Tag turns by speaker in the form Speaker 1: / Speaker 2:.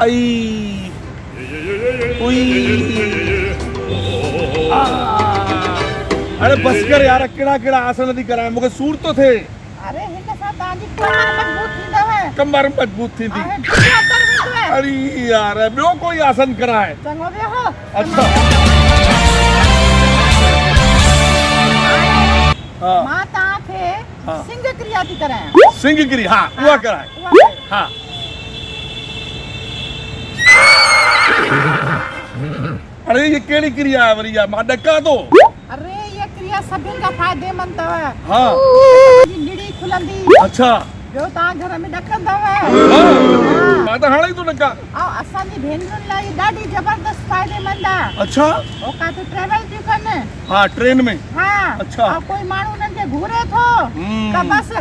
Speaker 1: आई अरे बस कर यार, केड़ा केड़ा आसन थी कराए, मूंखे सूर तो थे।
Speaker 2: अरे हिन सां तव्हांजी कमर मजबूत थींदव।
Speaker 1: कमर मजबूत थी थी।
Speaker 2: अरे
Speaker 1: अरे यार ॿियो कोई आसन कराए।
Speaker 2: चङो वियो।
Speaker 1: अच्छा हाँ
Speaker 2: मां तव्हांखे
Speaker 1: हाँ।
Speaker 2: सिंग क्रिया थी करायां।
Speaker 1: सिंह गिरी, हाँ उहा कराए। हाँ अरे ये केड़ी क्रिया है वरी यार, मां ॾका तो।
Speaker 2: अरे ये क्रिया सभिनि खां फ़ाइदेमंद अथव।
Speaker 1: हाँ
Speaker 2: तव्हांजी निड़ी खुलंदी।
Speaker 1: अच्छा
Speaker 2: ॿियो तव्हां घर में ॾकंदव।
Speaker 1: हाँ मां त हाणे ई तो ॾका।
Speaker 2: ऐं असांजी भेनरुनि लाइ इहा ॾाढी ज़बरदस्त फ़ाइदेमंद आहे।
Speaker 1: अच्छा
Speaker 2: हो काथे ट्रेवल थियूं कनि।
Speaker 1: हाँ ट्रेन में।
Speaker 2: हा
Speaker 1: अच्छा।
Speaker 2: ऐं कोई माण्हू उन्हनि खे घुरे थो
Speaker 1: हम्म।
Speaker 2: त बसि